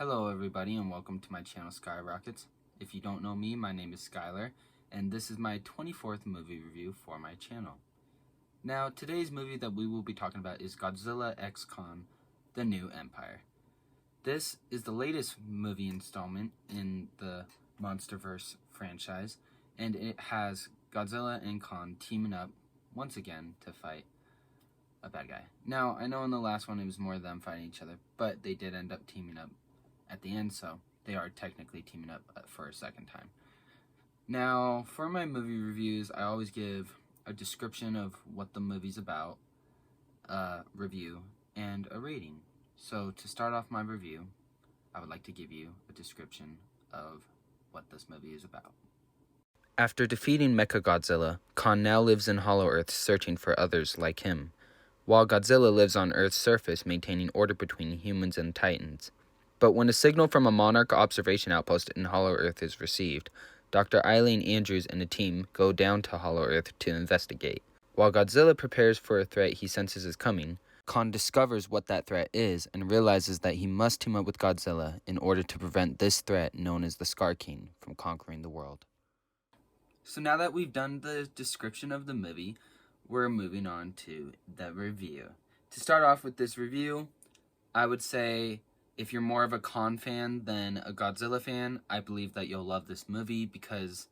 Hello everybody and welcome to my channel SKYROKKETS. If you don't know me, my name is Skylar and this is my 24th movie review for my channel. Now today's movie that we will be talking about is Godzilla X Kong, The New Empire. This is the latest movie installment in the Monsterverse franchise, and it has Godzilla and Kong teaming up once again to fight a bad guy. Now, I know in the last one it was more of them fighting each other, but they did end up teaming up at the end, so they are technically teaming up for a second time. Now, for my movie reviews, I always give a description of what the movie's about, a review, and a rating. So, to start off my review, I would like to give you a description of what this movie is about. After defeating Mechagodzilla, Kong now lives in Hollow Earth searching for others like him, while Godzilla lives on Earth's surface maintaining order between humans and Titans. But when a signal from a Monarch observation outpost in Hollow Earth is received, Dr. Eileen Andrews and a team go down to Hollow Earth to investigate. While Godzilla prepares for a threat he senses is coming, Kong discovers what that threat is and realizes that he must team up with Godzilla in order to prevent this threat known as the Scar King from conquering the world. So now that we've done the description of the movie, we're moving on to the review. To start off with this review, I would say if you're more of a Kong fan than a Godzilla fan, I believe that you'll love this movie because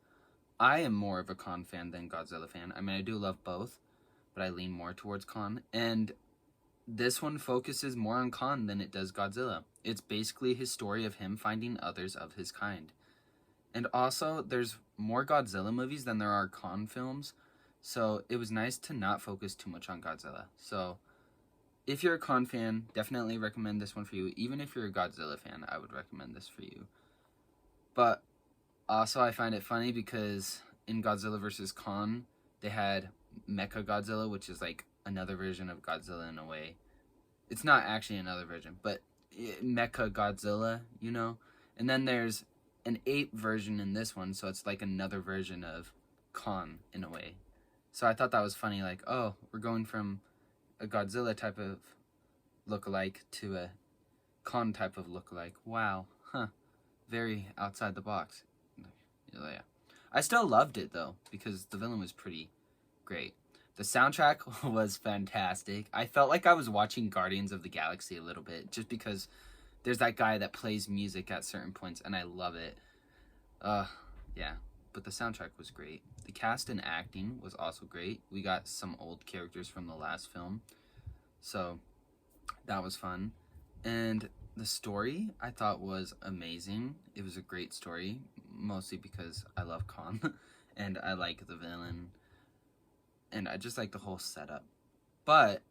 I am more of a Kong fan than Godzilla fan. I mean, I do love both, but I lean more towards Kong. And this one focuses more on Kong than it does Godzilla. It's basically his story of him finding others of his kind. And also, there's more Godzilla movies than there are Kong films, so it was nice to not focus too much on Godzilla. So, if you're a Kong fan, definitely recommend this one for you. Even if you're a Godzilla fan, I would recommend this for you. But also, I find it funny because in Godzilla vs. Kong, they had Mechagodzilla, which is like another version of Godzilla in a way. It's not actually another version, but Mechagodzilla, you know? And then there's an ape version in this one, so it's like another version of Kong in a way. So I thought that was funny, like, oh, we're going from a Godzilla type of lookalike to a Kong type of lookalike. Wow, very outside the box. Yeah. I still loved it though, because the villain was pretty great. The soundtrack was fantastic. I felt like I was watching Guardians of the Galaxy a little bit, just because there's that guy that plays music at certain points, and I love it. Yeah, but the soundtrack was great. The cast and acting was also great. We got some old characters from the last film, so that was fun. And the story, I thought, was amazing. It was a great story, mostly because I love Kong, and I like the villain, and I just like the whole setup. But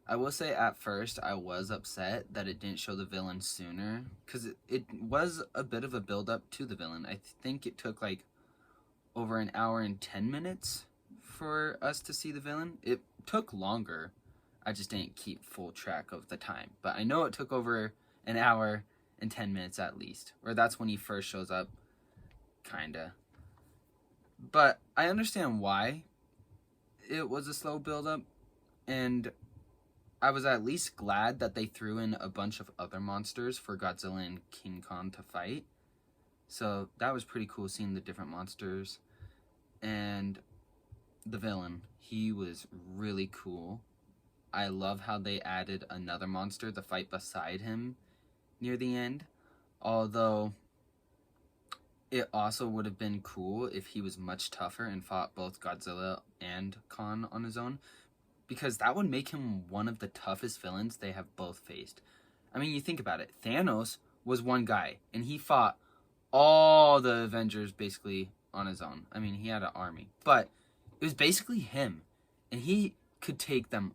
I will say at first I was upset that it didn't show the villain sooner, because it was a bit of a build-up to the villain. I think it took like over an hour and 10 minutes for us to see the villain. It took longer. I just didn't keep full track of the time. But I know it took over an hour and 10 minutes at least, or that's when he first shows up, kinda. But I understand why it was a slow build-up, and I was at least glad that they threw in a bunch of other monsters for Godzilla and King Kong to fight. So that was pretty cool, seeing the different monsters. And the villain, he was really cool. I love how they added another monster to fight beside him near the end. Although, it also would have been cool if he was much tougher and fought both Godzilla and Kong on his own, because that would make him one of the toughest villains they have both faced. I mean, you think about it. Thanos was one guy, and he fought all the Avengers basically on his own. I mean, he had an army, but it was basically him, and he could take them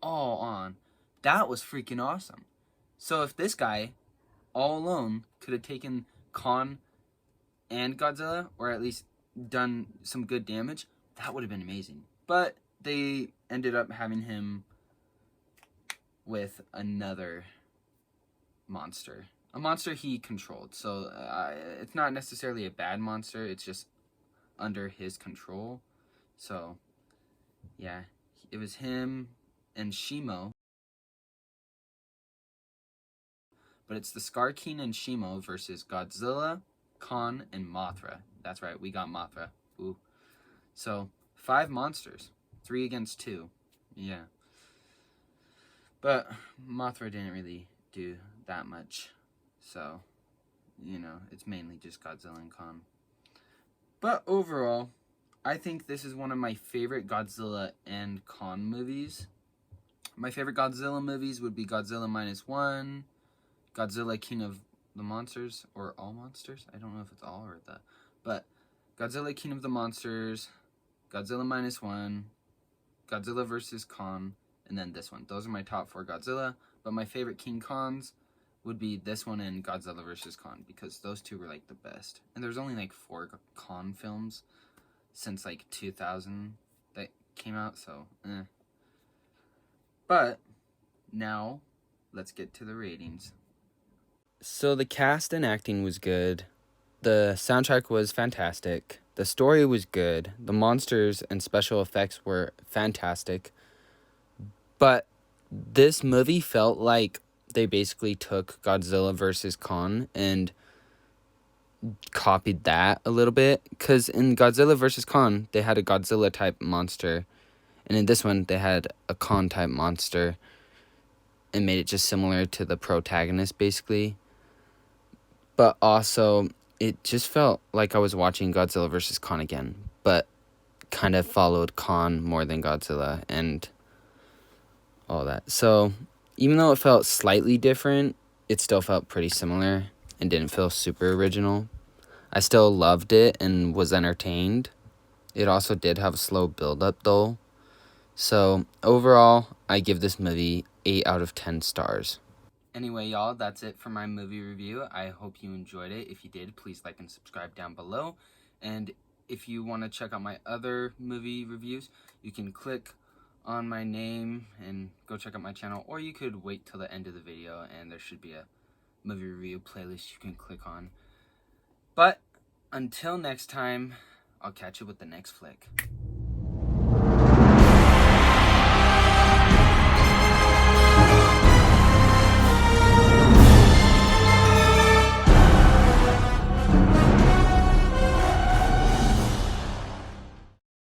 all on. That was freaking awesome. So if this guy, all alone, could have taken Kong and Godzilla, or at least done some good damage, that would have been amazing. But they ended up having him with another monster. A monster he controlled. So it's not necessarily a bad monster. It's just under his control. So, yeah. It was him and Shimo. but it's the Scar King and Shimo versus Godzilla, Kong, and Mothra. That's right, we got Mothra. Ooh. So, 5 monsters. 3 against 2. Yeah. But Mothra didn't really do that much. So, you know, it's mainly just Godzilla and Kong. But overall, I think this is one of my favorite Godzilla and Kong movies. My favorite Godzilla movies would be Godzilla -1, Godzilla King of the Monsters, or All Monsters. I don't know if it's all or the, but Godzilla King of the Monsters, Godzilla -1, Godzilla vs. Kong, and then this one. Those are my top 4 Godzilla, but my favorite King Kongs would be this one and Godzilla vs. Kong, because those two were like the best. And there's only like 4 Kong films since like 2000 that came out, so But now let's get to the ratings. So the cast and acting was good. The soundtrack was fantastic. The story was good. The monsters and special effects were fantastic. But this movie felt like they basically took Godzilla vs. Kong and copied that a little bit. Because in Godzilla vs. Kong, they had a Godzilla-type monster. And in this one, they had a Kong-type monster. And made it just similar to the protagonist, basically. But also, it just felt like I was watching Godzilla vs. Kong again. But kind of followed Kong more than Godzilla and all that. So, even though it felt slightly different, it still felt pretty similar and didn't feel super original. I still loved it and was entertained. It also did have a slow build-up, though. So, overall, I give this movie 8 out of 10 stars. Anyway, y'all, that's it for my movie review. I hope you enjoyed it. If you did, please like and subscribe down below. And if you want to check out my other movie reviews, you can click on my name and go check out my channel, or you could wait till the end of the video and there should be a movie review playlist you can click on. But until next time, I'll catch you with the next flick.